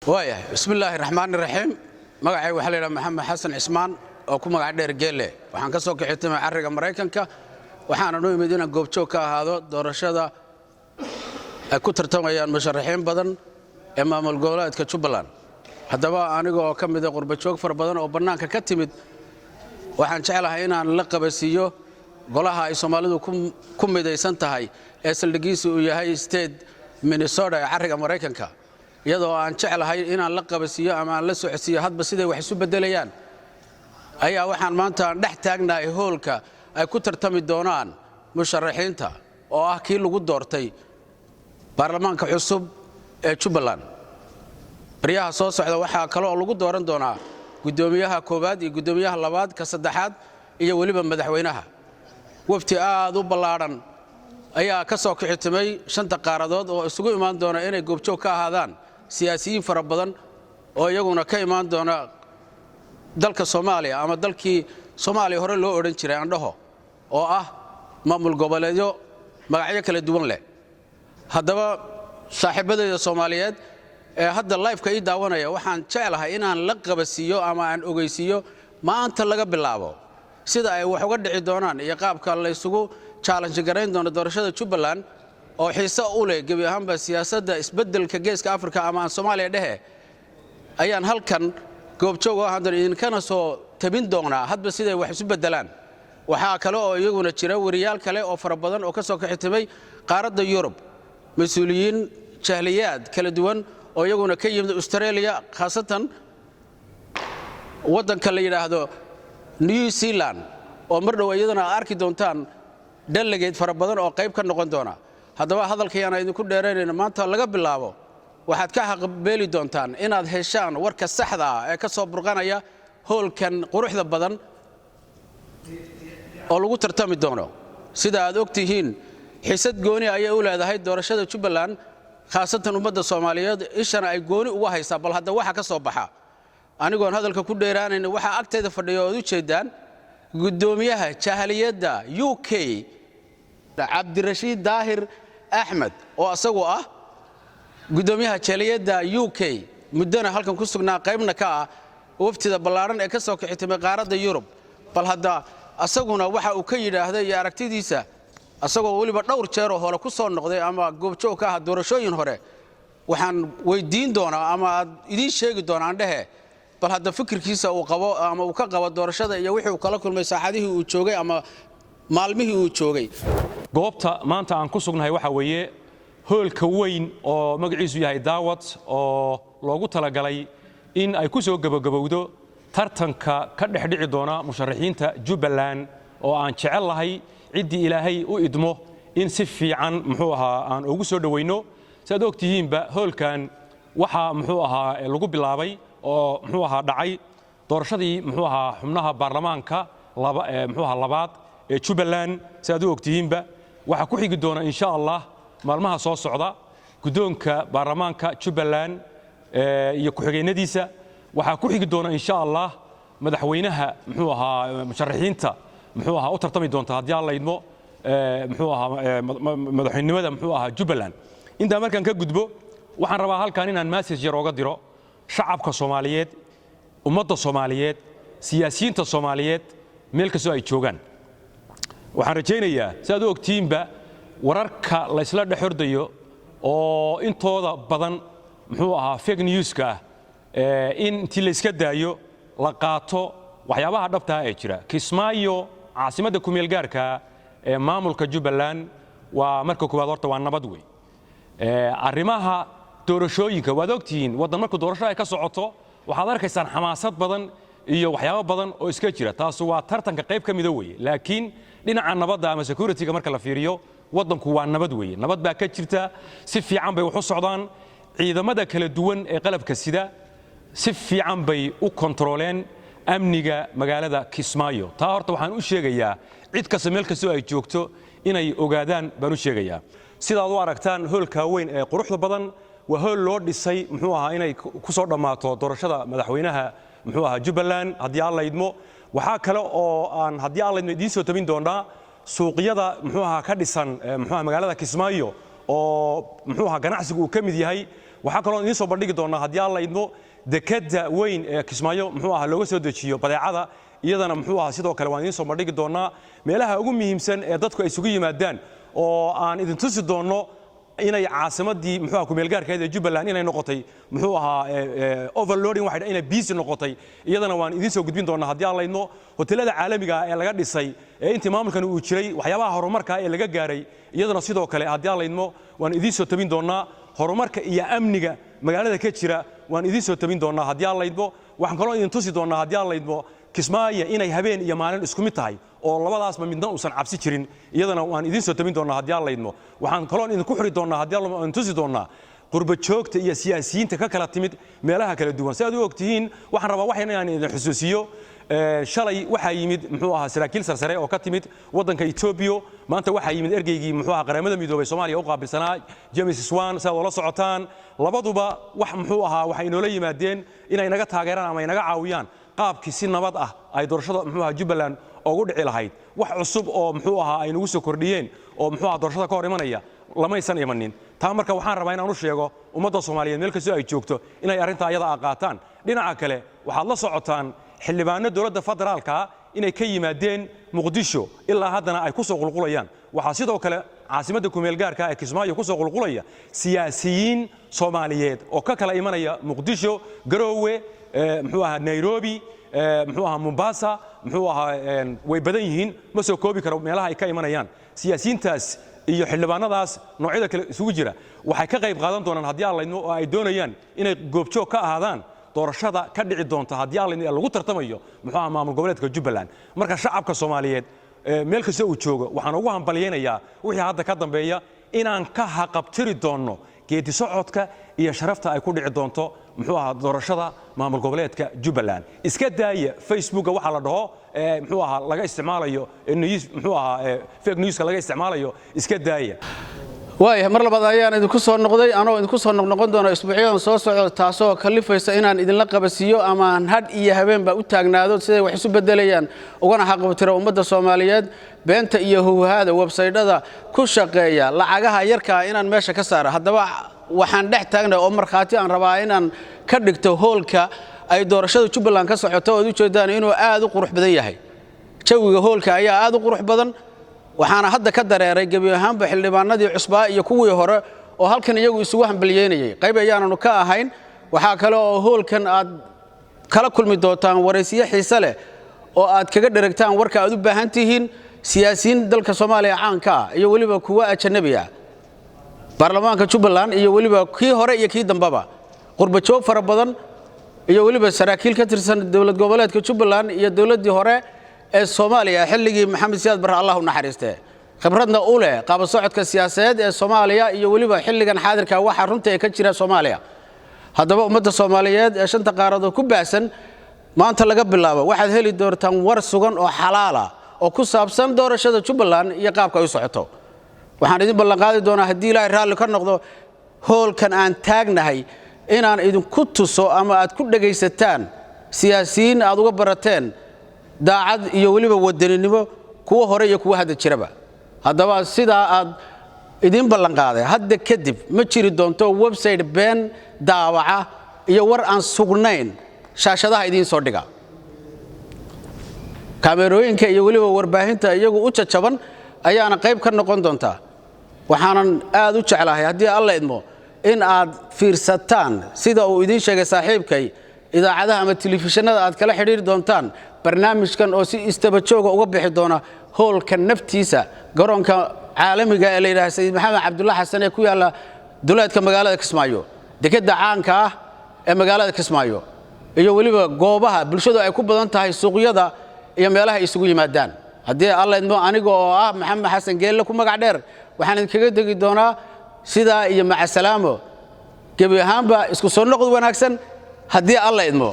waayahay bismillaahi raxmaani raxiim magacay waxa la yiraahdaa maxamed xasan cismaan oo ku magac dheer geelle waxaan ka soo kaxitay arriga Mareykanka waxaana noo yimid inaan goobjoog ka ahaado doorashada ay ku tartamayaan musharaxiin badan ee maamul goboleedka Jubbaland haddaba aniga oo ka mid ah qurba joog far badan oo banaanka ka timid waxaan jecelahay inaan la qabasiyo golaha ay Soomaalidu ku midaysan tahay ee saldhigiisu uu yahay state Minnesota ee arriga Mareykanka iyadoo aan jecelahay inaan la qabasiyo ama aan la socodsiyo hadba siday wax isu bedelayaan ayaa waxaan maanta dhex taagnahay hoolka ay ku tartami doonaan musharaxiinta oo ah kii lagu doortay baarlamaanka cusub ee Jubbaland bariyaha soo socda waxa kale oo lagu dooran doonaa gudoomiyaha koobaad iyo gudoomiyaha labaad ka saddexaad iyo waliba madaxweynaha wafti aad u ballaaran ayaa ka soo kaxitimay shanta qaaradood oo isugu imaan doona inay goobjoog ka ahaadaan siyaasiyiin fara badan oo iyaguna ka imaan doona dalka Soomaaliya ama dalkii Soomaaliya hore loo oran jiray andhaho oo ah maamul goboleedyo magacyo kala duwan leh haddaba saaxiibadayda Soomaaliyeed ee hadda live-ka ii daawanaya waxaan jecelahay inaan la qabasiyo ama aan ogeysiyo maanta laga bilaabo sida ay wax uga dhici doonaan iyo qaabka la isugu challenge gareyn doono doorashada Jubbaland oo xiiso u leh gabi ahaanba siyaasadda isbeddelka geeska Afrika ama Soomaaliya dhexe ayaan halkan goobjoog ah hadan idinkana soo tabin doonaa hadba siday wax isu bedelaan waxa kale oo iyaguna jira wariyaal kale oo fara badan oo ka soo kaxitimay qaaradda Yurub mas'uuliyiin jahliyaad kala duwan oo iyaguna ka yimid Australia khaasatan wadanka la yiraahdo New Zealand oo mar dhow iyadana arki doontaan delegate fara badan oo qayb ka noqon doona haddaba hadalkayana idinku dheereynayna maanta laga bilaabo waxaad ka xaqbeeli doontaan inaad heshaan warka saxda ah ee ka soo burqanaya hoolkan quruxda badan oo lagu tartami doono sida aad ogtihiin xisad gooni ayay u leedahay doorashada Jubbaland khaasatan ummadda Soomaaliyeed ishana ay gooni uga haysaa bal hadda waxa ka soo baxa anigoon hadalka ku dheeraanayna waxa agteeda fadhiyo oo u jeedaan gudoomiyaha jahaliyadda UK Cabdirashiid Daahir Ahmed oo asagu ah gudoomiyaha jahaliyadda UK muddana halkan ku sugnaa qaybna ka ah waftida ballaaran ee ka soo kaxitimay qaaradda Yurub bal hadda asaguna waxa uu ka yiraahday iyo aragtidiisa asagoo waliba dhowr jeer oo hore ku soo noqday ama goobjoog ka ah doorashooyin hore waxaan weydiin doonaa ama idin sheegi doonaan dhahe bal hadda fikirkiisa uu qabo ama uu ka qabo doorashada iyo wixii uu kala kulmay saacadihii uu joogay ama maalmihii uu joogay goobta maanta aan ku sugnahay waxa weeye hoolka weyn oo magaciisu yahay daawad oo loogu talagalay in ay ku soo gabagabowdo tartanka ka dhexdhici doona musharaxiinta Jubbaland oo aan jecel lahay cidii Ilaahay u idmo in si fiican aan ugu soo dhaweyno saad ogtihiinba hoolkan waxa lagu bilaabay oo dhacay doorashadii xubnaha baarlamaanka labaad ee Jubbaland saad ogtihiinba waxa ku xigi doona insha Allah maalmaha soo socda gudoonka baarlamaanka Jubbaland iyo ku xigeenadiisa waxa ku xigi doona insha Allah madaxweynaha musharaxiinta u tartami doonta haddii aan la idmo madaxweynimada Jubbaland inta markaan ka gudbo waxaan rabaa halkan inaan message yar uga diro shacabka Soomaaliyeed ummadda Soomaaliyeed siyaasiyiinta Soomaaliyeed meel kastoo ay joogaan waxaan rajaynayaa saad ogtiinba wararka la isla dhaxordayo oo intooda badan fake news-ka in intii la iska daayo la qaato waxyaabaha dhabta ah ee jira Kismaayo caasimadda ku meel gaarka ee maamulka Jubbaland waa marka koowaad horta waa nabad weey arrimaha doorashooyinka waad ogtihiin wadan marka doorasho ay ka socoto waxaad arkaysaan xamaasad badan iyo waxyaabo badan oo iska jira taas waa tartanka qayb ka mid ah weey laakiin dhinaca nabadda ama security-ga marka la fiiriyo wadanku waa nabad weey nabad baa ka jirta si fiican bay wax u socdaan ciidamada kala duwan ee qalabka sida si fiican bay u kontrooleen amniga magaalada Kismaayo taa horta waxaan u sheegayaa cid kasta meel kasta ay joogto inay ogaadaan baan u sheegayaa sidaad u aragtaan hoolka weyn ee quruxda badan waa hool loo dhisay inay ku soo dhamaato doorashada madaxweynaha Jubbaland haddii aan la idmo waxa kale oo aan haddii aan la idmo idin soo tabin doonaa suuqyada ka dhisan magaalada Kismaayo oo ganacsigu ka mid yahay waxaa kaloo idiin soo bandhigi doonaa haddii aan la idmo dekadda weyn ee Kismaayo muxuu ahaa looga soo dejiyo badeecada iyadana muxuu ahaa sidoo kale waan idiin soo bandhigi doonaa meelaha ugu muhiimsan ee dadku ay isugu yimaadaan oo aan idin tusi doono inay caasimadii muxuu ahaa ku meel gaarkeeda Jubbaland inay noqotay muxuu ahaa overloading waxa inay busy noqotay iyadana waan idin soo gudbin doonaa haddii aan la idmo hoteelada caalamiga ee laga dhisay ee intii maamulkan uu jiray waxyaabaha horumarka ee laga gaaray iyadana sidoo kale haddii aan la idmo waan idin soo tabin doonaa horumarka iyo amniga magaalada ka jira waan idin soo tabin doonaa haddii aan la idmo waxaan kaloo idin tusi doonaa haddii aan la idmo Kismaayo inay habeen iyo maalin isku mid tahay oo labadaasba midna uusan cabsi jirin iyadana waan idin soo tabin doonaa haddii aan la idmo waxaan kaloo idin ku xiri doonaa haddii aan tusi doonaa qurba joogta iyo siyaasiyiinta ka kala timid meelaha kala duwan si aad u ogtihiin waxaan rabaa wax inaan idin xusuusiyo shalay waxa yimid muxuu ahaa saraakiil sarsare oo ka timid wadanka Ethiopia maanta waxa yimid ergeygii muxuu ahaa qaramada midoobay Soomaaliya oo qaabilsanaa James Swan saad wala socotaan labaduba wax muxuu ahaa waxay inoo la yimaadeen inay naga taageeraan ama naga caawiyaan qaabkii si nabad ah ay doorashada muxuu ahaa Jubbaland ugu dhici lahayd wax cusub oo muxuu ahaa ay nagu soo kordhiyeen oo muxuu ahaa doorashada ka hor imanaya lamaysan imanin taa marka waxaan rabaa inaan u sheego ummadda Soomaaliyeed meel kasta ay joogto inay arinta ayada qaataan dhinaca kale waxaad la socotaan xildhibaano dawladda federaalka inay ka yimaadeen Muqdisho ilaa haddana ay ku soo qulqulayaan waxa sidoo kale caasimadda ku meel gaarka ee Kismaayo ku soo qulqulaya siyaasiyiin Soomaaliyeed oo ka kala imanaya Muqdisho Garowe muxuu ahaa Nairobi muxuu ahaa Mombasa muxuu ahaa way badan yihiin ma soo koobi karo meelaha ay ka imanayaan siyaasiyiintaas iyo xildhibaanadaas noocyada kale isugu jira waxay ka qayb qaadan doonaan haddii aan la idmo oo ay doonayaan inay goobjoog ka ahaadaan doorashada ka dhici doonta haddii aan la idmo lagu tartamayo muxuu ahaa maamul goboleedka Jubbaland marka shacabka Soomaaliyeed meel kasta uu joogo waxaan ugu hambalyeeynaya wixii hadda ka dambeeya inaan ka haqabtiri doono geedi socodka iyo sharafta ay ku dhici doonto muxuu ahaa doorashada maamul goboleedka Jubbaland iska daaya Facebook waxa la dhaho muxuu ahaa laga isticmaalayo news muxuu ahaa fake news laga isticmaalayo iska daaya waayahay mar labaad ayaan idinku soo noqday anoo idinku soo noqon doono isbuucyadan soo socda taasoo kalifaysa inaan idinla qabasiyo ama had iyo habeenba u taagnaado siday wax isu bedelayaan ugana xaqabtira ummadda Soomaaliyeed beenta iyo huwaada website-ada ku shaqeeya lacagaha yarka inaan meesha ka saaro haddaba waxaan dhex taagnaa oo markhaati aan rabaa inaan ka dhigto hoolka ay doorashada Jubbaland ka socoto oo u jeedaan inuu aad u qurux badan yahay jawiga hoolka ayaa aad u qurux badan waxaana hadda ka dareeray gabi ahaanba xildhibaanadii cusbaa iyo kuwii hore oo halkan iyagu isugu hambalyeynayay qayb ayaananu ka ahayn waxa kale oo hoolkan aad kala kulmi doontaan waraysiyo xiiso leh oo aad kaga dheregtaan warka aad u baahan tihiin siyaasiyiin dalka Soomaaliya caanka iyo waliba kuwa ajnabi ah baarlamaanka Jubbaland iyo waliba kii hore iyo kii dambaba qurba joog fara badan iyo waliba saraakiil ka tirsan dawlad goboleedka Jubbaland iyo dawladii hore ee Soomaaliya xilligii Maxamed Siyaad Barre Allah u naxariistay khibradna u leh qaab socodka siyaasadeed ee Soomaaliya iyo waliba xilligan xaadirka waxa runtii ka jira Soomaaliya haddaba ummadda Soomaaliyeed ee shanta qaaradood ku baasan maanta laga bilaabo waxaad heli doontaan war sugan oo xalaal ah oo ku saabsan doorashada Jubbaland iyo qaabka ay u socoto waxaan idin ballan qaadi doonaa haddii Ilaahay raalli ka noqdo hoolkan aan taagnahay inaan idinku tuso ama aad ku dhageysataan siyaasiyiin aad uga barateen daacad iyo waliba wadaninimo kuwa hore iyo kuwa hadda jiraba haddaba sidaa aad idin ballan qaaday hadda kadib ma jiri doonto website been daawaca iyo war aan sugnayn shaashadaha idin soo dhiga kaamerooyinka iyo waliba warbaahinta iyagu u jajaban ayaana qayb ka noqon doonta waxaanan aad u jeclahay haddii alla idmo in aad fiirsataan sida uu idin sheegay saaxiibkay idaacadaha ama telefishinada aad kala xiriir doontaan barnaamijkan oo si istaba jooga uga bixi doona hoolka naftiisa garoonka caalamiga ee la yiraahdo Sayid Maxamed Cabdulla Xasan ee ku yaala duleedka magaalada Kismaayo dekada caanka ah ee magaalada Kismaayo iyo waliba goobaha bulshadu ay ku badan tahay suuqyada iyo meelaha isugu yimaadaan haddii alla idmo aniga oo ah Maxamed Xasan Geelle ku magac dheer waxaan idinkaga degi doonaa sidaa iyo maca salaamo gabi ahaanba isku soo noqod wanaagsan haddii alla idmo